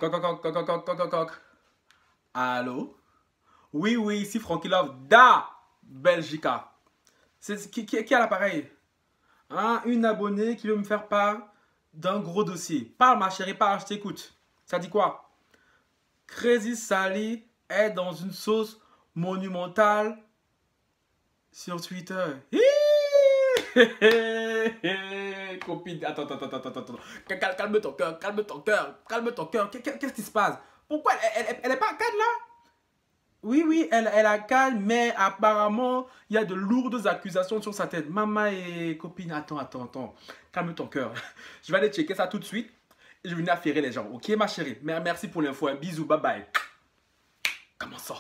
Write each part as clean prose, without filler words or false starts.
Coq, coq, coq, coq, coq, coq, coq, coq. Allô? Oui, oui, ici Frankie Love, da Belgica. Qui a l'appareil? Hein? Une abonnée qui veut me faire part d'un gros dossier. Parle, ma chérie, parle, je t'écoute. Ça dit quoi? Crazy Sally est dans une sauce monumentale sur Twitter. Copine, attends. Calme ton cœur, calme ton cœur, calme ton cœur. Qu'est-ce qui se passe? Pourquoi elle est pas à Cannes là? Oui, oui, elle a calme, mais apparemment, il y a de lourdes accusations sur sa tête. Maman et copine, attends. Calme ton cœur. Je vais aller checker ça tout de suite. Et je vais venir affairer les gens. Ok, ma chérie? Merci pour l'info. Un bisou, bye bye. Comment ça?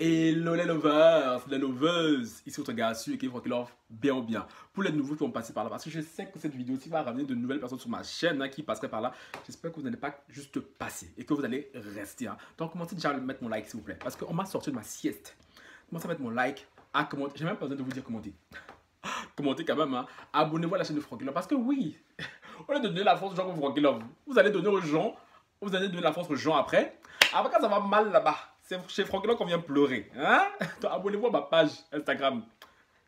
Hello les lovers, les loveuses, ici votre gars sûr qui Frankie Love, bien ou bien. Pour les nouveaux qui vont passer par là, parce que je sais que cette vidéo aussi va ramener de nouvelles personnes sur ma chaîne hein, qui passeraient par là. J'espère que vous n'allez pas juste passer et que vous allez rester. Hein. Donc commencez déjà à mettre mon like s'il vous plaît, parce qu'on m'a sorti de ma sieste. Commencez à mettre mon like, à commenter. J'ai même pas besoin de vous dire commenter. Commentez quand même, hein. Abonnez-vous à la chaîne de Frankie Love, parce que oui, au lieu de donner la force aux gens comme Frankie Love, vous allez donner aux gens, vous allez donner la force aux gens après. Après quand ça va mal là-bas. C'est chez Frankie Love qu'on vient pleurer. Hein? Abonnez-vous à ma page Instagram,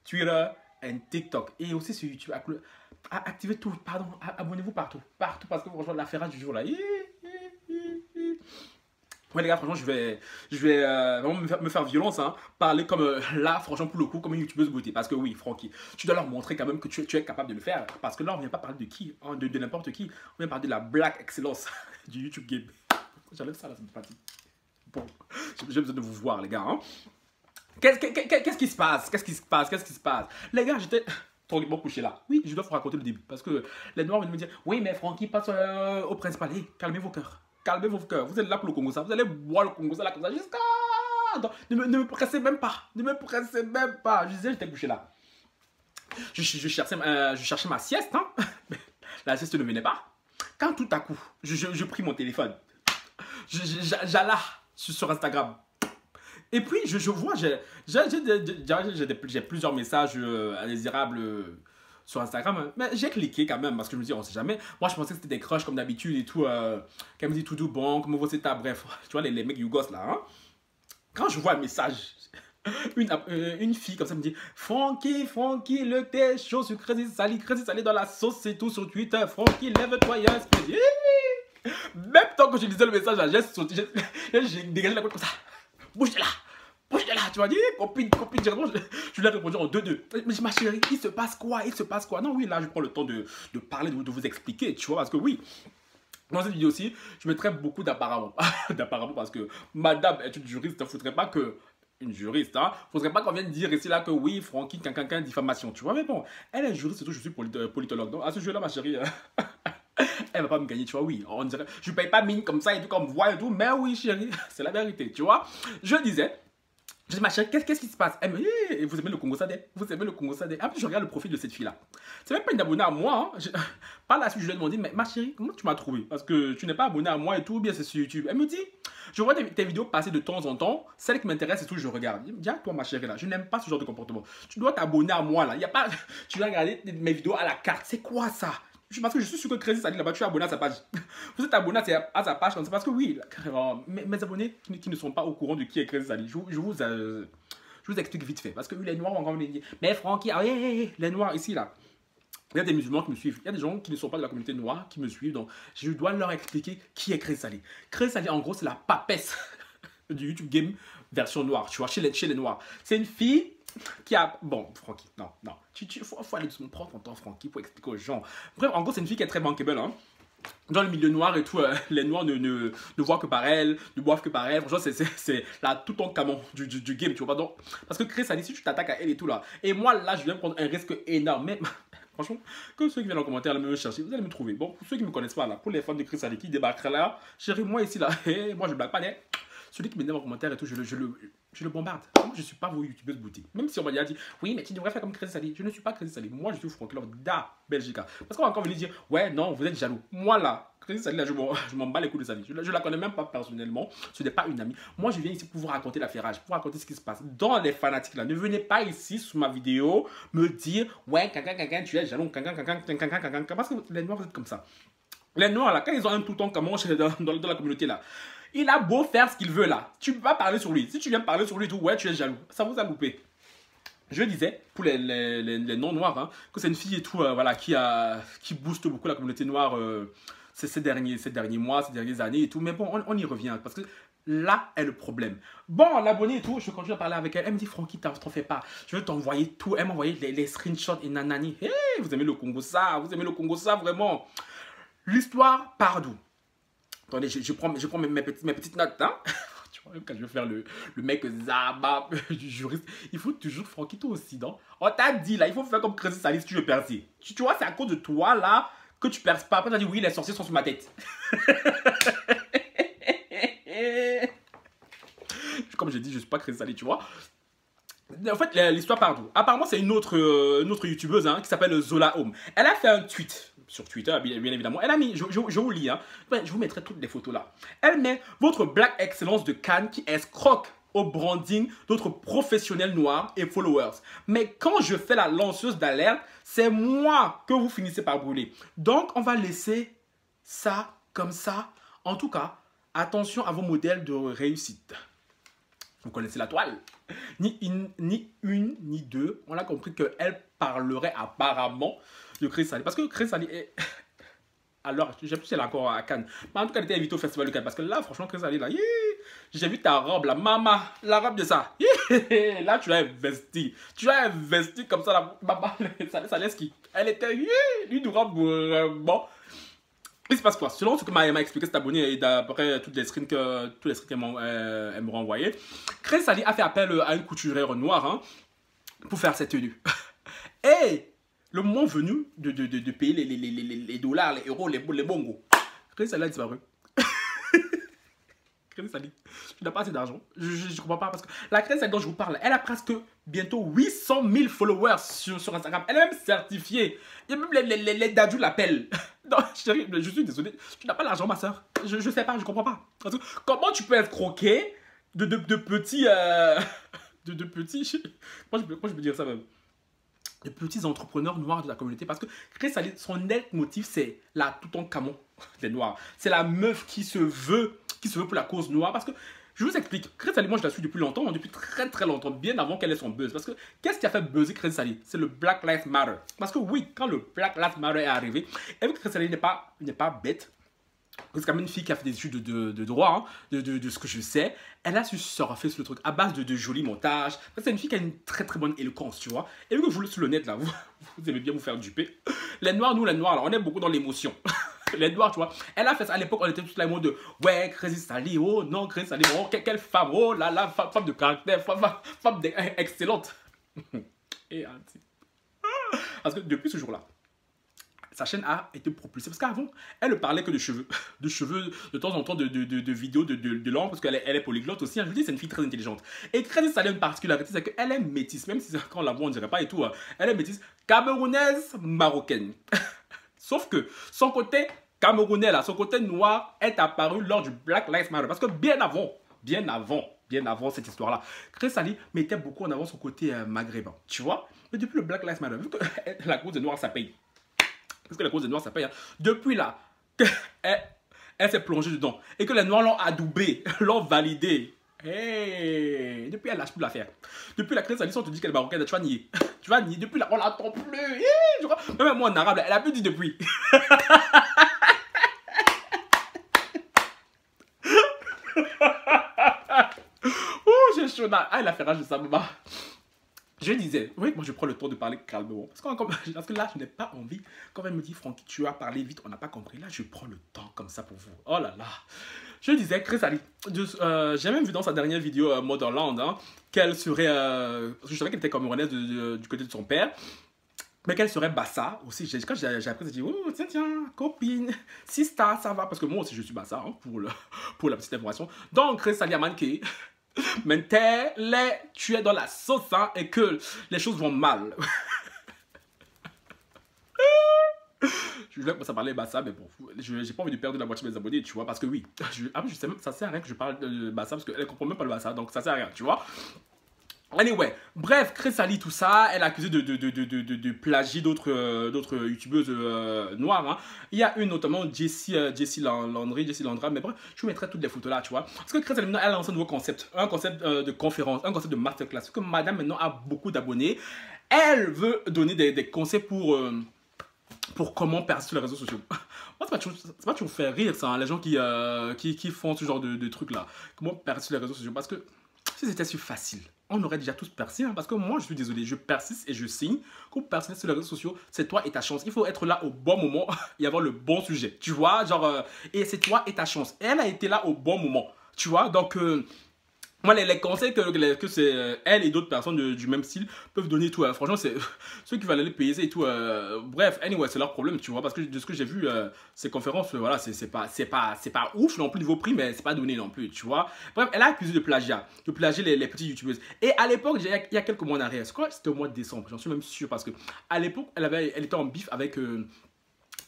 Twitter et TikTok. Et aussi sur YouTube. Activez tout. Pardon. Abonnez-vous partout. Partout parce que franchement, l'affaire du jour là. Ouais les gars, franchement, je vais vraiment me faire violence. Hein. Parler comme là, franchement, pour le coup, comme une youtubeuse beauté. Parce que oui, Frankie, tu dois leur montrer quand même que tu es capable de le faire. Parce que là, on vient pas parler de qui, hein, de n'importe qui. On vient parler de la black excellence du YouTube game. J'enlève ça là, c'est pratique. Bon, j'ai besoin de vous voir, les gars. Hein? Qu'est-ce qui se passe? Qu'est-ce qui se passe? Les gars, j'étais tranquillement couché là. Oui, je dois vous raconter le début. Parce que les Noirs venaient me dire oui, mais Frankie passe au principal. Hey, calmez vos cœurs. Calmez vos cœurs. Vous êtes là pour le Congo, ça. Vous allez boire le Congo, ça là comme ça. Jusqu'à. Ne me pressez même pas. Ne me pressez même pas. Je disais, j'étais couché là. Je cherchais ma sieste. Hein? La sieste ne venait pas. Quand tout à coup, je pris mon téléphone. J'alla sur Instagram. Et puis, je vois, j'ai plusieurs messages indésirables sur Instagram. Hein. Mais j'ai cliqué quand même parce que je me dis, on sait jamais. Moi, je pensais que c'était des crushs comme d'habitude et tout. Qu'elle me dit tout doux, bon, comment vous êtes, bref. Tu vois, les mecs yougos là. Hein. Quand je vois un message, une fille comme ça me dit, Frankie, le thé chaud sur Crazy Sally dans la sauce et tout sur Twitter. Frankie, lève-toi, y'a un même temps que je lisais le message, j'ai dégagé la couette comme ça. Bouge de là, tu m'as dit, copine, je lui ai répondu en 2-2. Mais ma chérie, il se passe quoi? Non, oui, là, je prends le temps de parler, de vous expliquer, tu vois, parce que oui, dans cette vidéo aussi, je mettrai beaucoup d'apparemment. Parce que madame est une juriste, il ne faudrait pas que. Une juriste, hein. Faudrait pas qu'on vienne dire ici là que oui, Frankie, diffamation, tu vois, mais bon, elle est juriste et tout, je suis politologue. Donc, à ce jeu-là, ma chérie. Elle va pas me gagner, tu vois, oui, on dirait, je paye pas mine comme ça et tout, comme voix et tout, mais oui, chérie, c'est la vérité, tu vois. Je disais, ma chérie, qu'est-ce qui se passe? Elle me dit, vous aimez le Congo Sadé? En plus, je regarde le profil de cette fille-là. C'est même pas une abonnée à moi, hein. Par la suite, je lui ai demandé, mais ma chérie, comment tu m'as trouvé? Parce que tu n'es pas abonnée à moi et tout, bien c'est sur YouTube. Elle me dit, je vois tes vidéos passer de temps en temps, celles qui m'intéressent et tout, je regarde. Je me dis, toi, ma chérie, là, je n'aime pas ce genre de comportement. Tu dois t'abonner à moi, là. Il y a pas, tu dois regarder mes vidéos à la carte. C'est quoi ça? Parce que je suis sûr que Crazy Sally là-bas, tu es abonné à sa page. Vous êtes abonné à sa page, c'est parce que oui, mes abonnés qui ne sont pas au courant de qui est Crazy Sally, je vous explique vite fait. Parce que les Noirs vont encore me dire, mais Francky, les Noirs ici là. Il y a des musulmans qui me suivent, il y a des gens qui ne sont pas de la communauté noire qui me suivent, donc je dois leur expliquer qui est Crazy Sally. Crazy Sally, en gros, c'est la papesse du YouTube game version noire, tu vois, chez les Noirs. C'est une fille qui a... Bon, Francky, non. Faut aller doucement, prendre ton temps, Francky, pour expliquer aux gens. Bref, en gros, c'est une fille qui est très bankable, hein. Dans le milieu noir et tout, les Noirs ne voient que par elle, ne boivent que par elle. Franchement, c'est là tout ton camon du game, tu vois pas. Donc, parce que Crazy Sally, si tu t'attaques à elle et tout là, et moi là, je viens prendre un risque énorme. Mais franchement, que ceux qui viennent en commentaire là, me chercher, vous allez me trouver. Bon, pour ceux qui ne me connaissent pas là, pour les fans de Crazy Sally qui débarqueraient là, chérie, moi ici là, moi je blague pas, Celui qui m'énerve en commentaire et tout, je le bombarde. Moi, je ne suis pas vos youtubeuses beauté. Même si on m'a déjà dit, oui, mais tu devrais faire comme Crazy Sally. Je ne suis pas Crazy Sally. Moi, je suis Frankie Love da Belgica. Parce qu'on va encore venir dire, ouais, non, vous êtes jaloux. Moi, là, Crazy Sally, là, je m'en bats les couilles de Sally. Je la connais même pas personnellement. Ce n'est pas une amie. Moi, je viens ici pour vous raconter l'affairage, pour vous raconter ce qui se passe. Dans les fanatiques, là, ne venez pas ici, sous ma vidéo, me dire, ouais, tu es jaloux, parce que les noirs, vous êtes comme ça. Les noirs, là, quand ils ont un tout le temps comme moi dans la communauté, là, il a beau faire ce qu'il veut, là. Tu peux pas parler sur lui. Si tu viens parler sur lui, tout, ouais, tu es jaloux. Ça vous a loupé. Je disais, pour les non-noirs, hein, que c'est une fille et tout, voilà, qui booste beaucoup la communauté noire ces derniers mois, ces dernières années et tout. Mais bon, on y revient, parce que là est le problème. Bon, l'abonné et tout, je continue à parler avec elle. Elle me dit, Francky, t'en fais pas. Je veux t'envoyer tout. Elle m'a envoyé les screenshots et nanani. Hey, vous aimez le Congo ça? Vous aimez le Congo ça, vraiment? L'histoire part d'où? Attendez, je prends mes petites notes, hein. Tu vois, même quand je veux faire le mec Zaba, du juriste, il faut toujours Francky toi aussi, non? On t'a dit, là, il faut faire comme Crazy Sally si tu veux percer. Tu vois, c'est à cause de toi, là, que tu perces pas. Après, t'as dit, oui, les sorciers sont sur ma tête. Comme j'ai dit, je suis pas Crazy Sally, tu vois. En fait, l'histoire part d'où? Apparemment, c'est une autre youtubeuse hein, qui s'appelle Zola Home. Elle a fait un tweet sur Twitter, bien évidemment. Elle a mis, je vous lis, hein. Je vous mettrai toutes les photos là. Elle met votre Black Excellence de Cannes qui escroque au branding d'autres professionnels noirs et followers. Mais quand je fais la lanceuse d'alerte, c'est moi que vous finissez par brûler. Donc, on va laisser ça comme ça. En tout cas, attention à vos modèles de réussite. Vous connaissez la toile. Ni une, ni deux. On a compris qu'elle parlerait apparemment de Crazy Sally. Parce que Crazy Sally est... Alors, je ne sais plus si elle est encore à Cannes. Mais en tout cas, elle était invitée au Festival de Cannes. Parce que là, franchement, Crazy Sally, là, j'ai vu ta robe, là, maman, la robe de ça. Là, tu l'as investi. Tu l'as investi comme ça, là, maman, ça laisse qui. Elle était, une robe vraiment... Il se passe quoi? Selon ce que m'a expliqué cet abonné et d'après tous les screens qu'elle m'a envoyé, Crazy Sally a fait appel à une couturière noire hein, pour faire cette tenue. Et le moment venu de payer les dollars, les euros, les bongos, Crazy Sally a disparu. Crazy Sally, tu n'as pas assez d'argent. Je ne comprends pas parce que la Crazy Sally dont je vous parle, elle a presque bientôt 800 000 followers sur Instagram. Elle est même certifiée. Et même les dadous l'appellent. Non, chérie, je suis désolé. Tu n'as pas l'argent, ma soeur. Je ne sais pas, je ne comprends pas. Parce que comment tu peux être croqué de petits... de petits... Moi, je peux dire ça même. De petits entrepreneurs noirs de la communauté. Parce que Crazy Sally, son net motif, c'est la Toutankhamon des noirs. C'est la meuf qui se veut pour la cause noire. Parce que, je vous explique, Crazy Sally, moi je la suis depuis longtemps, depuis très très longtemps, bien avant qu'elle ait son buzz. Parce que, qu'est-ce qui a fait buzzer Crazy Sally? C'est le Black Lives Matter. Parce que oui, quand le Black Lives Matter est arrivé, et vu que Crazy Sally n'est pas bête, c'est quand même une fille qui a fait des études de droit, hein, de ce que je sais. Elle a su surfer sur le truc à base de jolis montages. C'est une fille qui a une très très bonne éloquence, tu vois. Et vu que vous sur le net, là, vous aimez bien vous faire duper. Les noirs, nous les noirs, là, on est beaucoup dans l'émotion. Les noirs, tu vois. Elle a fait ça à l'époque, on était tous là, en mode de ouais, Crazy Sally, oh non, Crazy Sally, oh, quelle femme, oh là là, femme de caractère, femme excellente. Et parce que depuis ce jour-là, sa chaîne a été propulsée. Parce qu'avant, elle ne parlait que de cheveux. De cheveux, de temps en temps, de vidéos, de langue, parce qu'elle est polyglotte aussi. Hein. Je vous dis, c'est une fille très intelligente. Et Crazy Sally a une particularité, c'est qu'elle est métisse. Même si quand on la voit, on ne dirait pas et tout. Hein. Elle est métisse camerounaise, marocaine. Sauf que son côté camerounais, là, son côté noir, est apparu lors du Black Lives Matter. Parce que bien avant cette histoire-là, Crazy Sally mettait beaucoup en avant son côté maghrébin. Tu vois? Mais depuis le Black Lives Matter, vu que la cause des noirs, ça paye. Parce que la cause des noirs, ça paye. Hein. Depuis là, elle s'est plongée dedans. Et que les noirs l'ont adoubé, l'ont validé. Hey, depuis, elle lâche plus l'affaire. Depuis la Crazy Sally, on te dit qu'elle est marocaine, tu vas nier. Tu vas nier. Depuis là, on l'attend plus. Hey, même moi en arabe, elle a plus dit depuis. Oh, j'ai chaud. Ah, elle a fait rage de sa maman. Je disais, oui, moi je prends le temps de parler calmement. Parce que là, je n'ai pas envie. Quand elle me dit, Francky, tu as parlé vite, on n'a pas compris. Là, je prends le temps comme ça pour vous. Oh là là. Je disais, Crazy Sally, j'ai même vu dans sa dernière vidéo Motherland hein, qu'elle serait. Parce que je savais qu'elle était camerounaise du côté de son père. Mais quelle serait Bassa aussi? Quand j'ai appris, j'ai dit, oh, tiens, tiens, copine, sista, ça va. Parce que moi aussi, je suis Bassa, hein, pour la petite information. Donc, Chris Aliaman qui maintenant, tu es dans la sauce hein, et que les choses vont mal. Je vais commencer à parler Bassa, mais bon, j'ai pas envie de perdre la moitié de mes abonnés, tu vois, parce que oui, je sais même, ça sert à rien que je parle de Bassa, parce qu'elle comprend même pas le Bassa, donc ça sert à rien, tu vois. Anyway, bref, Chris Ali, tout ça, elle est accusée de plagier d'autres youtubeuses noires. Hein. Il y a une notamment Jessie Landra, mais bref, je vous mettrai toutes les photos là, tu vois. Parce que Chris Ali, maintenant, elle a lancé un nouveau concept, un concept de conférence, un concept de masterclass. Parce que madame maintenant a beaucoup d'abonnés. Elle veut donner des conseils pour comment percer sur les réseaux sociaux. Moi, c'est pas toujours faire rire, ça, hein, les gens qui font ce genre de trucs là. Comment percer sur les réseaux sociaux. Parce que si c'était si facile, on aurait déjà tous percé. Hein, parce que moi, je suis désolé, je persiste et je signe. Pour percer sur les réseaux sociaux, c'est toi et ta chance. Il faut être là au bon moment et avoir le bon sujet. Tu vois, genre, et c'est toi et ta chance. Et elle a été là au bon moment. Tu vois, donc... moi, les conseils que c'est elle et d'autres personnes du même style peuvent donner tout. Franchement, c'est ceux qui veulent aller payer et tout. Bref, anyway, c'est leur problème, tu vois. Parce que de ce que j'ai vu, ces conférences, voilà, c'est pas ouf non plus niveau prix, mais c'est pas donné non plus, tu vois. Bref, elle a accusé de plagiat les petites youtubeuses. Et à l'époque, il y a quelques mois en arrière, c'était au mois de décembre, j'en suis même sûr, parce que à l'époque, elle était en bif avec.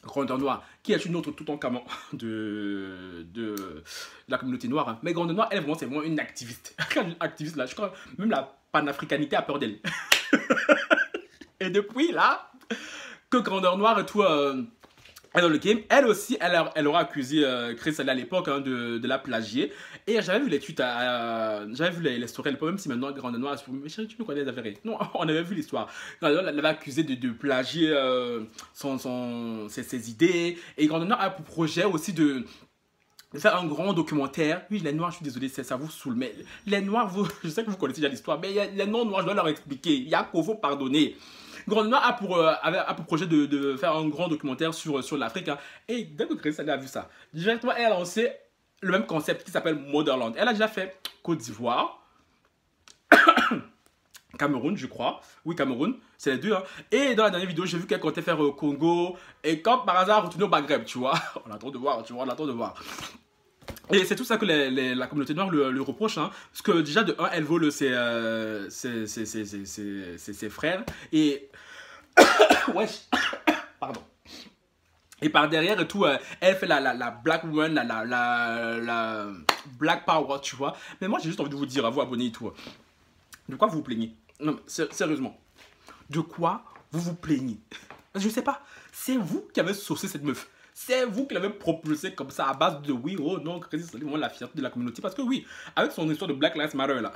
Grandeur Noire, qui est une autre tout en camant de la communauté noire. Hein. Mais Grandeur Noire, elle, vraiment, c'est vraiment une activiste. Une activiste, là, je crois, même la panafricanité a peur d'elle. Et depuis, là, que Grandeur Noire et tout... dans le game, elle aussi, elle aura accusé Chris Ali à l'époque hein, de la plagier. Et j'avais vu les tweets, j'avais vu les stories à l'époque, même si maintenant Grande Noire, mais chérie, tu me connais les affaires. Non, on avait vu l'histoire. Grande Noire l'avait accusé de plagier ses idées. Et Grande Noire a pour projet aussi de faire un grand documentaire. Oui, les Noirs, je suis désolé, ça vous saoule. Mais les Noirs, je sais que vous connaissez déjà l'histoire, mais les non-Noirs, je dois leur expliquer. Il y a qu'il faut pardonner. Grande Noire a pour projet de faire un grand documentaire sur l'Afrique. Hein. Et dès que Chris Ali a vu ça, directement, elle a lancé le même concept qui s'appelle Motherland. Elle a déjà fait Côte d'Ivoire, Cameroun, je crois. Oui, Cameroun, c'est les deux. Hein. Et dans la dernière vidéo, j'ai vu qu'elle comptait faire Congo. Et comme par hasard, retourner au Maghreb, tu vois. On attend de voir, tu vois, on attend de voir. Et c'est tout ça que la communauté noire lui reproche. Hein, parce que déjà, de un, elle vole ses frères. Et... wesh. Pardon. Et par derrière et tout, elle fait la Black Woman, la Black Power, tu vois. Mais moi, j'ai juste envie de vous dire, à vous abonnés et tout. De quoi vous vous plaignez? Non, sérieusement. De quoi vous vous plaignez? Je sais pas. C'est vous qui avez saucé cette meuf. C'est vous qui l'avez propulsé comme ça à base de oui, oh non, Chris Ali, vraiment la fierté de la communauté. Parce que oui, avec son histoire de Black Lives Matter là,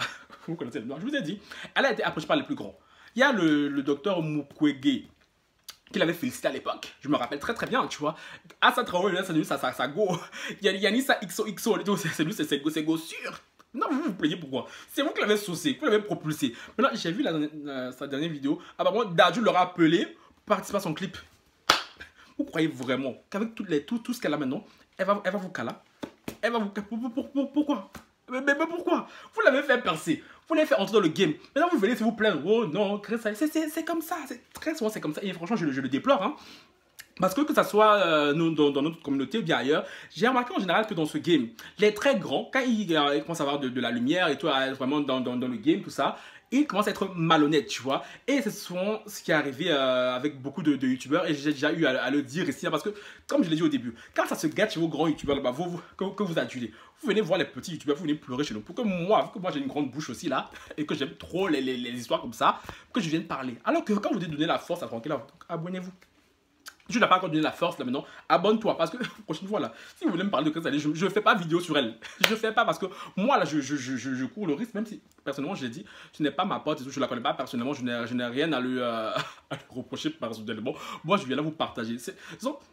vous connaissez le nom, je vous ai dit, elle a été approchée par les plus grands. Il y a le docteur Mukwege qui l'avait félicité à l'époque. Je me rappelle très très bien, tu vois. Assa Traoré, c'est lui, ça go. Yanissa XOXO, c'est lui, c'est go sûr. Non, vous vous plaignez pourquoi? C'est vous qui l'avez saucé, vous l'avez propulsé. Maintenant, j'ai vu sa dernière vidéo. Apparemment, Dadju l'aura appelé pour participer à son clip. Vous croyez vraiment qu'avec tout ce qu'elle a maintenant, elle va vous caler? Elle va vous caler? Pourquoi? Mais pourquoi? Vous l'avez fait percer. Vous l'avez fait entrer dans le game. Maintenant, vous venez vous plaindre. Oh non, c'est comme ça. Très souvent, c'est comme ça. Et franchement, je le déplore. Hein. Parce que ça soit dans notre communauté ou bien ailleurs, j'ai remarqué en général que dans ce game, les très grands, quand ils commencent à avoir de la lumière et tout, vraiment dans le game, tout ça, ils commencent à être malhonnêtes, tu vois. Et c'est souvent ce qui est arrivé avec beaucoup de youtubeurs, et j'ai déjà eu à le dire ici, hein, parce que, comme je l'ai dit au début, quand ça se gâte chez vos grands youtubeurs là-bas, que vous adulez, vous venez voir les petits youtubeurs, vous venez pleurer chez nous. Pour que moi j'ai une grande bouche aussi là, et que j'aime trop les histoires comme ça, que je vienne parler. Alors que quand vous devez donner la force à tranquille, abonnez-vous. Je n'ai pas encore donné la force là maintenant. Abonne-toi parce que prochaine fois là, si vous voulez me parler de Chris Ali, je ne fais pas vidéo sur elle. Je ne fais pas parce que moi là, je cours le risque, même si personnellement je l'ai dit, ce n'est pas ma pote, je ne la connais pas personnellement, je n'ai rien à lui reprocher personnellement. Moi je viens là vous partager.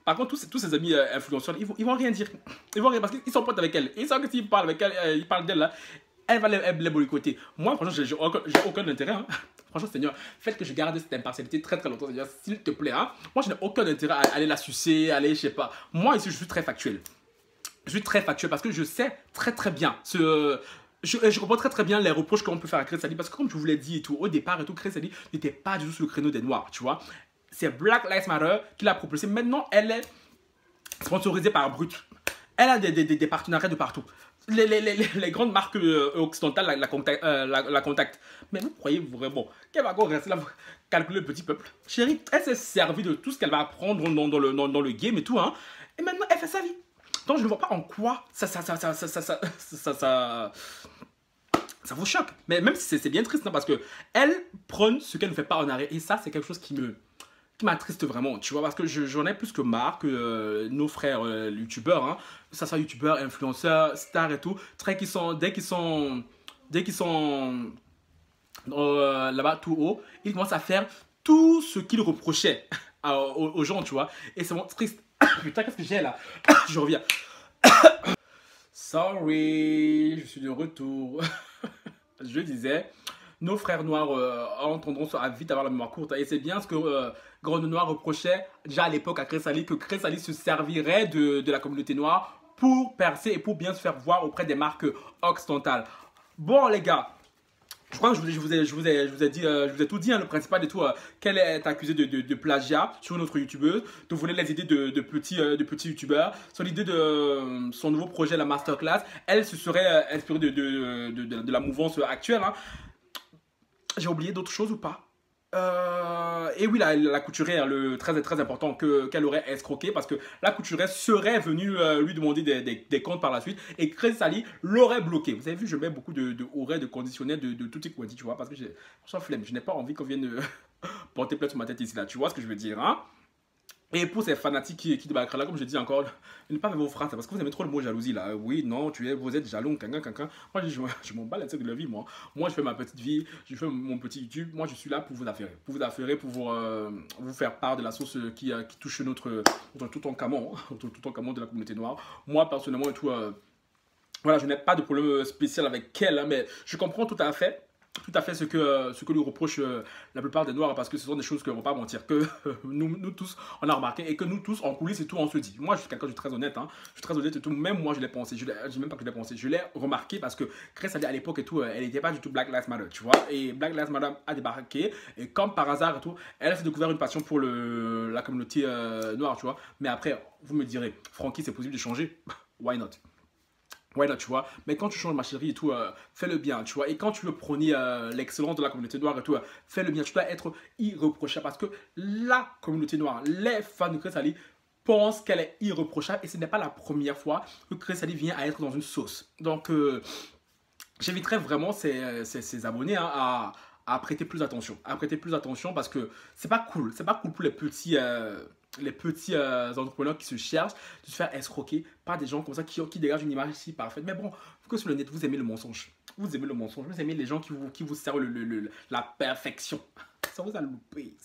Par contre, tous ces amis influenceurs, ils vont rien dire. Ils vont rien parce qu'ils sont potes avec elle. Ils savent que s'ils parlent avec elle, ils parlent d'elle là, elle va les boycotter. Moi franchement, j'ai aucun intérêt. Hein. Franchement, Seigneur, faites que je garde cette impartialité très très longtemps, Seigneur, s'il te plaît. Hein. Moi, je n'ai aucun intérêt à aller la sucer, aller, je sais pas. Moi, ici, je suis très factuel. Je suis très factuel parce que je sais très très bien je comprends très très bien les reproches qu'on peut faire à Chris Ali parce que comme je vous l'ai dit et tout, au départ et tout, Chris Ali n'était pas du tout sur le créneau des noirs, tu vois. c'est Black Lives Matter qui l'a propulsée. Maintenant, elle est sponsorisée par Brut. Elle a des partenariats de partout. Les grandes marques occidentales la contactent. Mais vous croyez vraiment qu'elle va encore rester là pour calculer le petit peuple? Chérie, elle s'est servie de tout ce qu'elle va apprendre dans le game et tout. Hein. Et maintenant, elle fait sa vie. Donc, je ne vois pas en quoi ça vous choque. Mais même si c'est bien triste, hein, parce que elle prône ce qu'elle ne fait pas en arrêt. Et ça, c'est quelque chose qui m'attriste vraiment, tu vois, parce que j'en ai plus que marre que nos frères youtubeurs, hein, que ça soit youtubeurs, influenceurs, stars et tout, dès qu'ils sont là-bas tout haut, ils commencent à faire tout ce qu'ils reprochaient aux gens, tu vois, et c'est vraiment triste. Putain, qu'est-ce que j'ai là? Je reviens. Sorry, je suis de retour. Je disais, nos frères noirs ont tendance à vite avoir la mémoire courte. Et c'est bien ce que Grande Noir reprochait déjà à l'époque à Chris Ali, que Chris Ali se servirait de la communauté noire pour percer et pour bien se faire voir auprès des marques occidentales. Bon les gars, je crois que je vous ai tout dit, hein, le principal de tout, qu'elle est accusée de plagiat sur une autre youtubeuse, de voler les idées de petits youtubeurs, sur l'idée de son nouveau projet, la masterclass. Elle se serait inspirée de la mouvance actuelle. Hein. J'ai oublié d'autres choses ou pas? Et oui, la couturière, très important qu'elle aurait escroqué, parce que la couturière serait venue lui demander des comptes par la suite, et Chris Ali l'aurait bloqué. Vous avez vu, je mets beaucoup de de conditionnels, de tout et quoi dit, tu vois, parce que j'ai flemme, je n'ai pas envie qu'on vienne porter plainte sur ma tête ici, là, tu vois ce que je veux dire, hein? Et pour ces fanatiques qui débarquent là, comme je dis encore, ne pas avec vos phrases, parce que vous aimez trop le mot jalousie là. Oui, non, vous êtes jaloux, quelqu'un. Moi, je m'en bats la tête de la vie, moi. Moi, je fais ma petite vie, je fais mon petit YouTube. Moi, je suis là pour vous affairer. Pour vous faire part de la sauce qui touche notre Toutankhamon, Toutankhamon de la communauté noire. Moi, personnellement, et tout, voilà, je n'ai pas de problème spécial avec elle, hein, mais je comprends tout à fait ce que lui reprochent la plupart des noirs, parce que ce sont des choses que, on va pas mentir, que nous tous on a remarqué, et que nous tous en coulisses et tout on se dit. Moi je suis quelqu'un de très honnête, hein, je suis très honnête et tout, même moi je l'ai pensé, je dis même pas que je l'ai pensé, je l'ai remarqué, parce que Chris Ali à l'époque et tout, elle n'était pas du tout Black Lives Matter, tu vois, et Black Lives Matter a débarqué, et comme par hasard et tout, elle s'est découvert une passion pour la communauté noire, tu vois. Mais après vous me direz, Francky, c'est possible de changer? Why not? Ouais, là, tu vois, mais quand tu changes ma chérie et tout, fais-le bien, tu vois. Et quand tu veux prôner l'excellence de la communauté noire et tout, fais-le bien. Tu dois être irréprochable, parce que la communauté noire, les fans de Chris Ali, pensent qu'elle est irréprochable, et ce n'est pas la première fois que Chris Ali vient à être dans une sauce. Donc, j'inviterais vraiment ses abonnés, hein, à prêter plus attention. Parce que c'est pas cool. C'est pas cool pour les petits entrepreneurs qui se cherchent de se faire escroquer par des gens comme ça qui dégagent une image si parfaite. Mais bon, que sur le net, vous aimez le mensonge. Vous aimez les gens qui vous servent la perfection. Ça vous a loupé.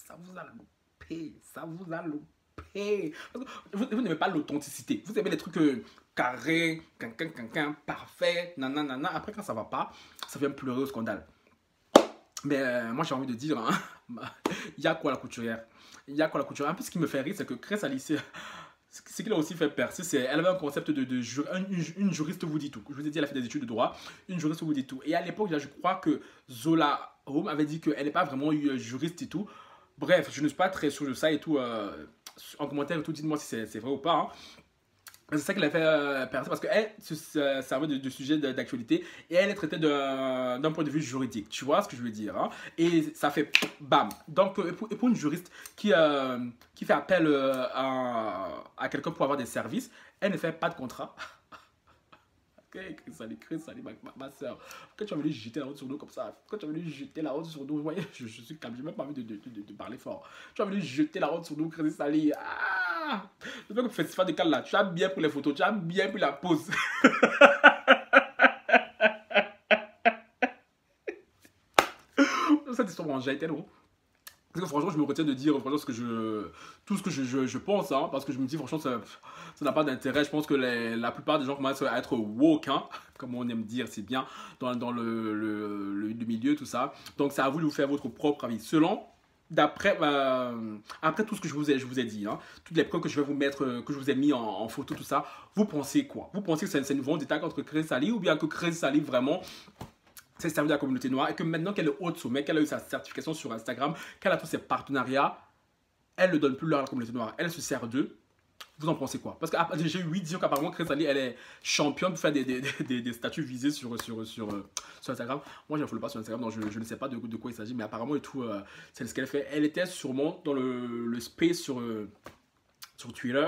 Vous n'aimez pas l'authenticité. Vous aimez les trucs carrés, parfait, nanana. Après, quand ça va pas, ça vient pleurer au scandale. Mais moi j'ai envie de dire, hein, il y a quoi la couturière? Un peu ce qui me fait rire, c'est que Chris Ali, ce qu'il a aussi fait percer, c'est elle avait un concept une juriste vous dit tout. Je vous ai dit, elle a fait des études de droit, une juriste vous dit tout. Et à l'époque, je crois que Zola Home avait dit qu'elle n'est pas vraiment juriste et tout. Bref, je ne suis pas très sûr de ça et tout. En commentaire et tout, dites-moi si c'est vrai ou pas. Hein. C'est ça qu'elle a fait percer, parce qu'elle se servait de sujets d'actualité, et elle est traitée d'un point de vue juridique. Tu vois ce que je veux dire, hein? Et ça fait bam. Donc, et pour une juriste qui fait appel à quelqu'un pour avoir des services, elle ne fait pas de contrat. Ok, Chris Ali, ma soeur. Quand tu as venu jeter la honte sur nous comme ça, vous voyez, je suis calme, j'ai même pas envie de parler fort. Tu as venu jeter la honte sur nous, Chris Ali. Ah! Je veux que le festival de Cannes là, tu as bien pris les photos, tu as bien pris la pose. Cette histoire m'a déjà été long. Parce que franchement, je me retiens de dire franchement, tout ce que je pense, hein, parce que je me dis franchement, ça n'a pas d'intérêt. Je pense que la plupart des gens commencent à être woke, hein, comme on aime dire, c'est bien, dans le milieu, tout ça. Donc c'est à vous de vous faire votre propre avis. Après tout ce que je vous ai dit, hein, toutes les preuves que je vais vous mettre, que je vous ai mis en photo, tout ça, vous pensez quoi? Vous pensez que c'est une vente d'attaque entre Chris Ali, ou bien que Chris Ali vraiment s'est servi de la communauté noire, et que maintenant qu'elle est haut de sommet, qu'elle a eu sa certification sur Instagram, qu'elle a tous ses partenariats, elle ne donne plus leur comme les noire. Elle se sert d'eux. Vous en pensez quoi? Parce que j'ai eu 8 disons qu'apparemment Chrysalie elle est championne pour faire des statuts visés sur Instagram. Moi je ne follow pas sur Instagram donc je ne sais pas de quoi il s'agit, mais apparemment et tout c'est ce qu'elle fait. Elle était sûrement dans le space sur Twitter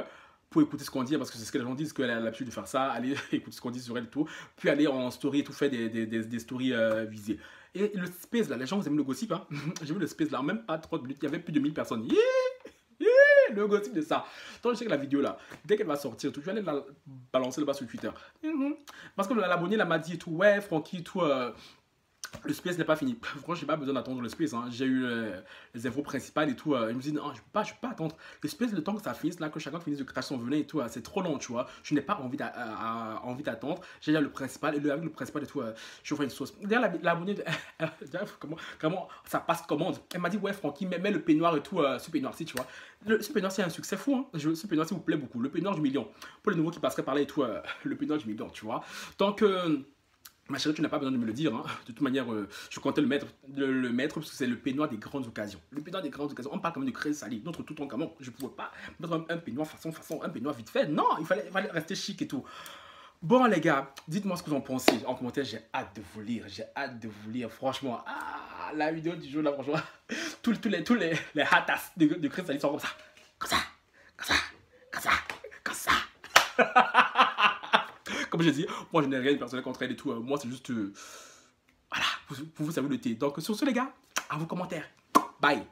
pour écouter ce qu'on dit, parce que c'est ce que les gens disent, qu'elle a l'habitude de faire ça, aller écouter ce qu'on dit sur elle et tout, puis aller en story et tout, faire des stories visées. Et le space là, les gens vous aiment le gossip, hein? J'ai vu le space là, même pas 30 minutes, il y avait plus de 1000 personnes. Le gossip de ça. Donc je sais que la vidéo là, dès qu'elle va sortir, tout, je vais aller la balancer là-bas sur Twitter. Parce que l'abonné là m'a dit tout, ouais, Francky, tout, le space n'est pas fini. Franchement, j'ai pas besoin d'attendre le space. Hein. J'ai eu les infos principales et tout. Je me dis, non, je peux pas attendre. Le space, le temps que ça finisse, là, que chacun finisse de cracher son venin et tout, c'est trop long, tu vois. Je n'ai pas envie d'attendre. J'ai déjà le principal. Et avec le principal et tout, je vois une sauce. D'ailleurs, l'abonné, comment ça passe commande. Elle m'a dit, ouais, Francky, mets le peignoir et tout, ce peignoir-ci, tu vois. Ce peignoir, c'est un succès fou. Hein. Ce peignoir-ci vous plaît beaucoup. Le peignoir du million. Pour les nouveaux qui passeraient par là et tout, le peignoir du million, tu vois. Donc, ma chérie, tu n'as pas besoin de me le dire. Hein. De toute manière, je comptais le mettre parce que c'est le peignoir des grandes occasions. Le peignoir des grandes occasions. On parle quand même de Chrysalie. Notre tout en comment. Je ne pouvais pas mettre un peignoir façon, un peignoir vite fait. Non, il fallait rester chic et tout. Bon, les gars, dites-moi ce que vous en pensez en commentaire. J'ai hâte de vous lire. J'ai hâte de vous lire. Franchement, la vidéo du jour là, franchement, tous les hatas de Chrysalie sont comme ça. Comme ça. Comme ça. Comme ça. Comme ça. Comme je dis, moi je n'ai rien de personnel contre elle et tout. Moi c'est juste. Voilà, pour vous, ça veut le thé. Donc sur ce, les gars, à vos commentaires. Bye.